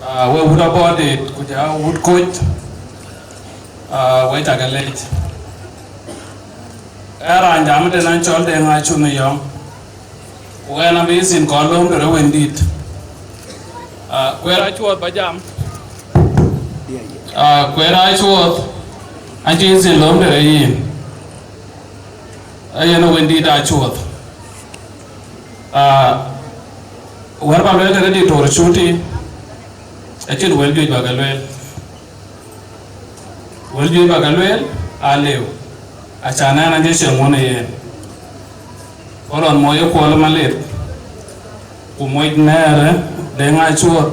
we would about it, kuja would coach, wait a late. Era and Yamate and Chol de Nachuni Young. When I'm based in Colum, the row indeed. Where I was by jam. Where I was, I just in Lom de Yin. I know indeed I was. What about ready to shooting? I should well do Bagalwell. Well do Bagalwell, I live. A chana and just one year. Or on Moyo Kuala who might never, then I saw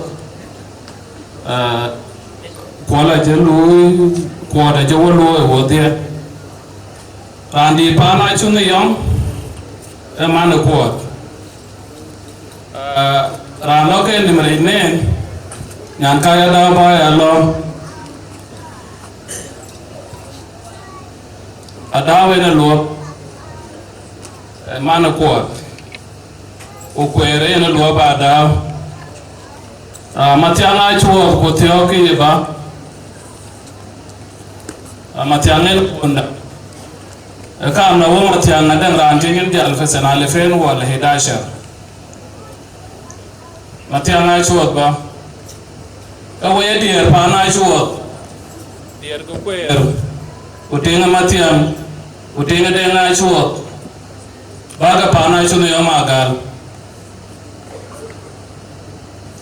Kuala Jelu, Kuala Jawalo was there. And the Pana Chuna Young, a man of quad. Ranoka and the Marine, Yankaya Daba alone. A daw in a law, a man of quad. Uquere in a law by daw. Matiana Chua, Potioki, Matiana Punda. A calm no woman, Matiana, then ranting in the Alphas and Alifan wall, Hidasha. Matiana Chua, away dear Pana Chua, dear Guquare, Utinga Matian, Utinga Dena Chua, Baga Pana Chunayamagal.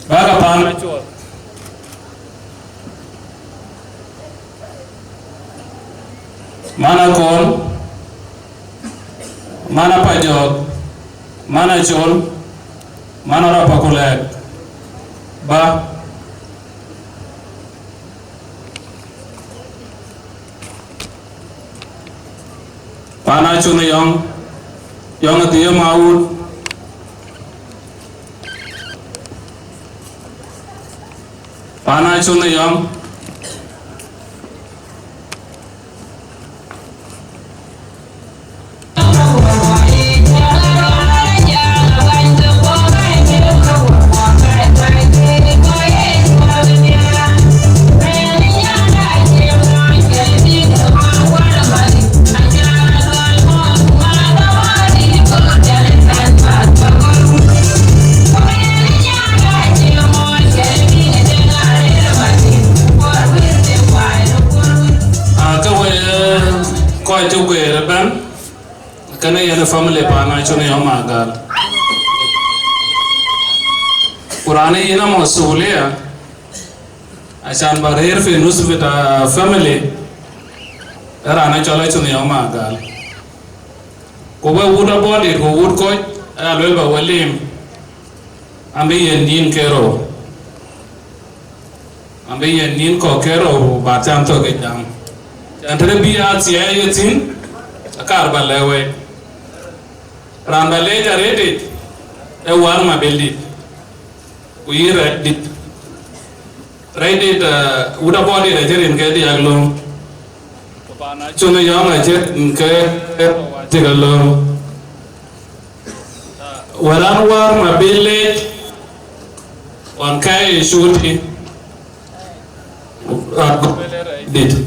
Baga Pana Chua. Mana Kol, Mana Pajok, Mana Chol, Mana Rapakulag, Ba Pana Chuna Young at the Yamaud Pana Chuna Young. Kana yana family Pana Chuna Yomagal. Kurane ina masulia. Ashan barir fi nus with a family. Rana Chola Chuna Yomagal. Kuba wood about it, who would coach, Alwelba William. Ambi and Nin Kero. Ambi and Nin Kokero, Batam took it down. And to be at the ayatin, a carbalewe. Randa later read it, a warm build it. We read it. Read it, would have bought it a jet in Getty alone. Chuna young a jet in Getty alone. When I warm build it, one Kai shooting. Did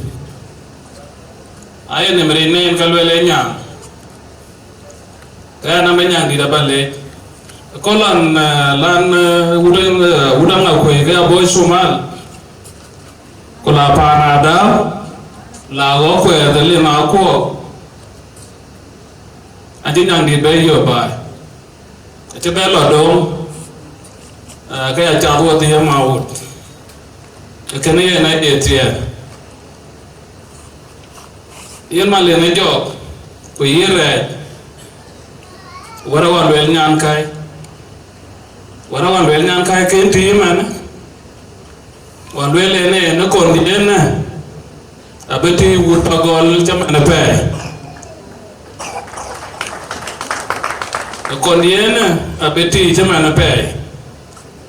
I am rename Calvelena? Kaya naman yang di dapat kolan lan udang aku kaya boy sumal kola panada lago ko dali na ako adin yang di bayo ba ate belo dong kaya jago ti maut kene na etia yen male ne job ko yire Warawan well nyan kai kenti man wan well ene no kondi ene abeti wut pagol jamana pe kondi ene abeti jamana pe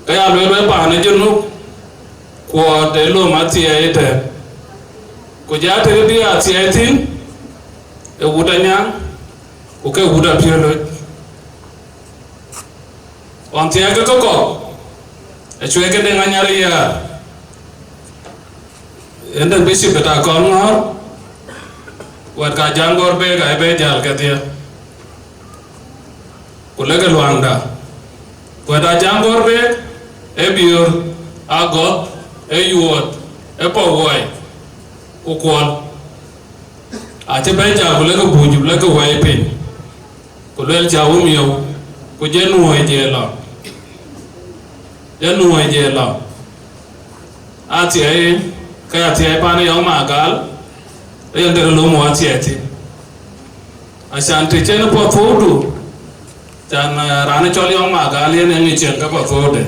kaya well pa ne junu ko de lo mati ete ko jate di ati etin e wutanya o ke wuta piolo on tiaga koko chwe ke de nganyari ya enda bisi beta kolngor wat ka jangor be ga be jal ke dia kulega luanda wada jangor be e biur agot e yuot e powoi ukwol a te be ja kulega buju kulega wai pin kulel jawu miyo ku jenu je la ati ai ka ati ai pani yo magal e ndere lo mo ati ati asante chene po fodu tan rane choli yo magal ye ngi chen ka po fode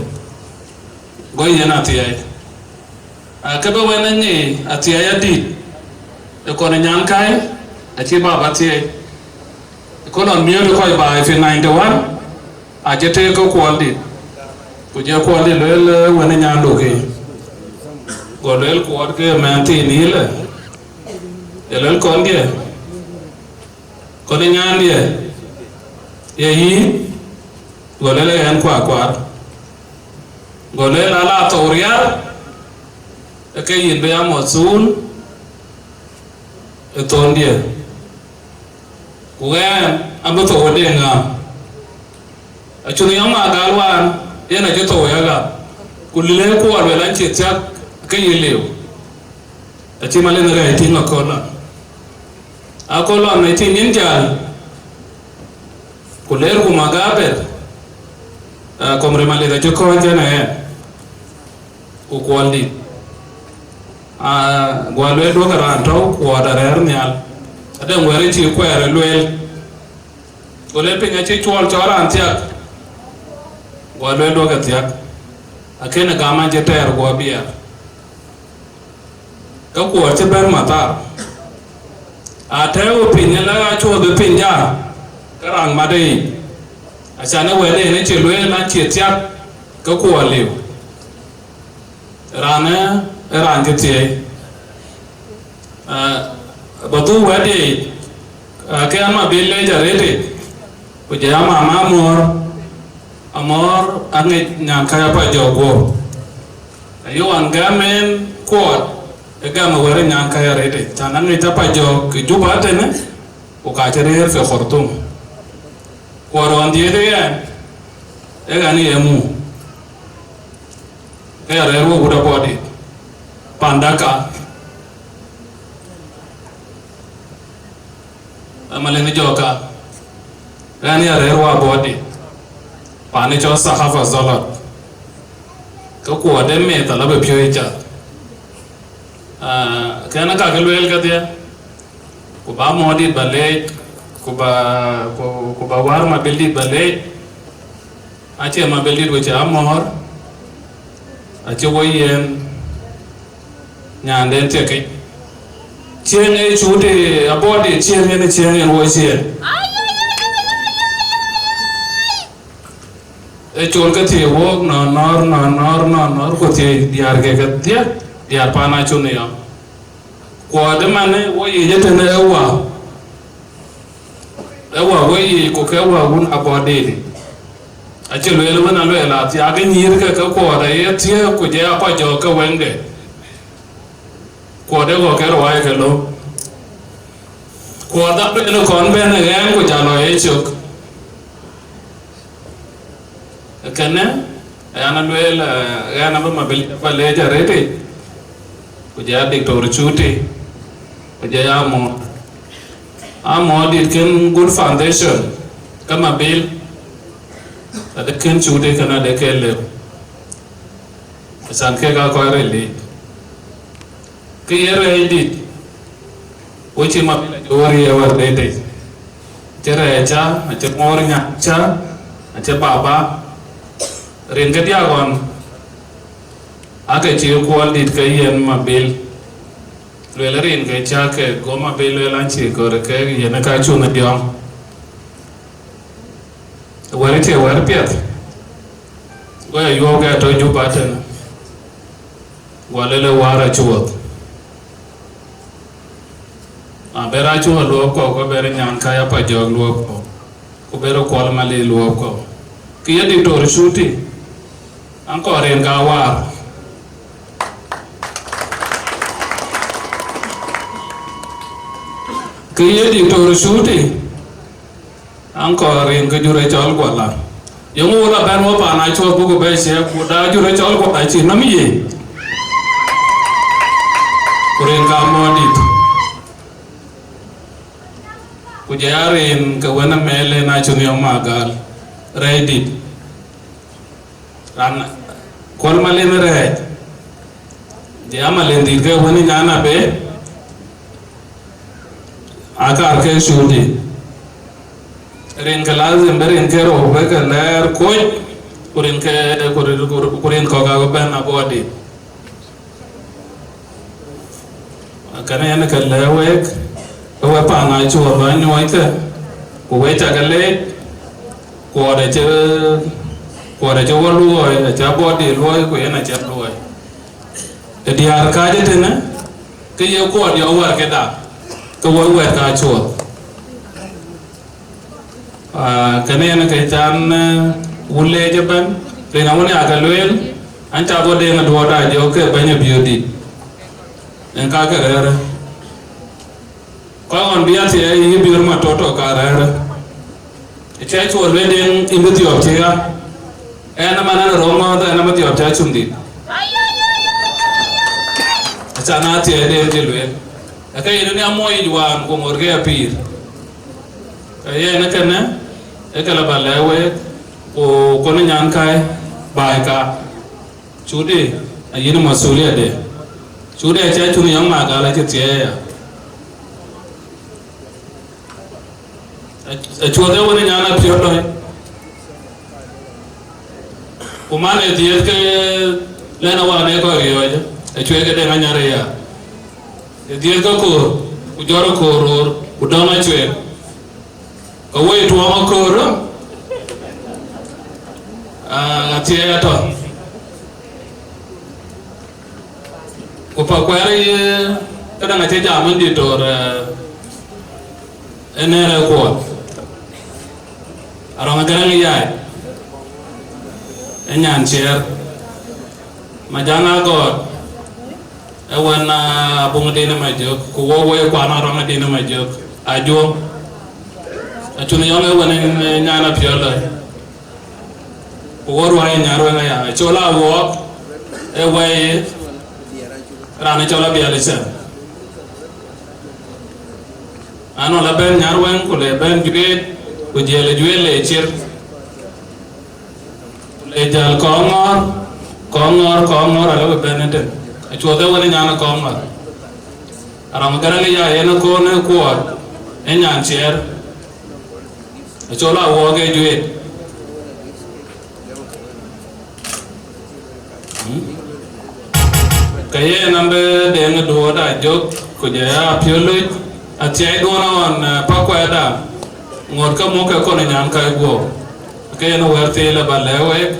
go yena ati ai a ka be wena ni ati ai adi e ko nyan kai ati baba ati ai ko non miyo ko ba fi 91 a jete ko kwaldi ku je kwaldi lel wena nyando ke golel ko ke manti ni le elel ko ngie ko ni nyandie ye yi golel en kwa golel ala toria e ke yin be amosul e tondie wen ambato odenga achuni yama galwan yana jeto yaga kulile ko alwela nchetia kayeleo ati malena ga itinga kola akola na itin ninjal kuler ko magaber komre malena joko jana ko kwandi gwalwe do garanto ko darer nyal ada ngwere ti kwere lwel ole pinga chi chwal chora antia gwalwe do gatia akena gama je ter go bia ka ko te ber matar a teo pinya la cho be pinja karang madei achana wele ne che lwel na che tia ka ko lew rana ranje tie batu wade ke ama belle jarete ko jama amor ange nyam kaya pa jogo ayo angamen ko e gama wore nyam kaya rete tanan ni tapa jog juba tene o ka tere fe khortum ko ron diede ya e gani emu e rewo buda body pandaka amaleni joka rani arerwa body pani cho sahafa zalat ko ko de me talabe pyoicha kana ka gelwel ka dia ko ba modi balay ko ba war ma beldi balay ache ma beldi wo cha amor ache woyen nyanden teke chene chude abode chene wo chen e chol ka thi wo nor ko thi diar ke ka dia diar pana chune ya ko de mane wo ye jete ne ewa wo ye ko ka wa gun abode a che le wana le la ti aga nyir ka ko da ye ti ko je apa jo ka wenge ko de ko ke ro ai ke lo ko da be no kon be ne ga ko jalo e chok kana ana luel ana ba mabel ba le jarete ko ja dictor chuti ko ja amo dit ken good foundation kama bil ada ken chuti kana de kele san ke ga ko rele ke yere dit o chi mabel jori e war de tere cha a che mornya cha a che baba ringa dia gon ake chi ko dit ke yen mabel le rin ke cha ke go mabel le lan chi ko ke yen ka chu na diom wari te war piat go ya yo ga to ju baten wala le wara chuot a bera chu lo ko bera nyan ka ya pa jog lo ko bera ko mali lo ko ki ya dictor shuti anko ren ka war ke yedi to shuti anko ren ke jure chol ko la yongo la ban wo pa na cho bu ko be se ku da jure chol ko ta chi nam ye kuren ka modit ku jarin ke wana mele na chuni magal ready ran kol malen re dia malen dir ke wani nyana be akar ke shudi ren ke lazim berin ke ro be ke ler koy kuren ko ga ben abodi kana yana ke lewek we pa na chu ba nyoite ku we ta gale ko de che walu o cha bodi lo ko yana cha lo e diar ka de tena ke ye ko de war ke da ko we ka chu kana yana ke tan ulle je ban le na woni aga loel an ta bodi na do da je ke banya biodi en ka ke rere ko on biati e biur ma toto ka rere e che chu le den in the optia ena manana rongo da ena mati optia chundi acha na ti e den dilwe aka ina ni amoy juan ko morge apir ye na kana e kala balewe ko na nyan kai bai ka chudi ayina masuliya de chudi acha chuni yang ma ga la che tie chuode woni nyana piodo kumane diet ke lena wane ko yoje chuege de nganyare ya diet ko ujoro ko ror udama chue ko we to ma ko ro atie to ko pa kware kada ngate jaman di tor enere ko arong garang ya enyan cher majana god ewana bunga dina majok ko wo ko ana rong dina majok ajo achuna yong ewana nyana piolo ko woru ay nyaro ya chola wo e way rana chola bialisa ano la ben nyarwen ko le ben juge ko jele juele chir le jal kongor ala ben den a chode woni nyana kongor aram garale ya ena ko ne ko enyan cher a chola wo ge juet kaye nambe de do da jok ko ja piolo atia dona on pakwa da ngor ka mo ka ko nyam ka go ke no werte la balewe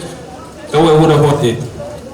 ka we wuda botti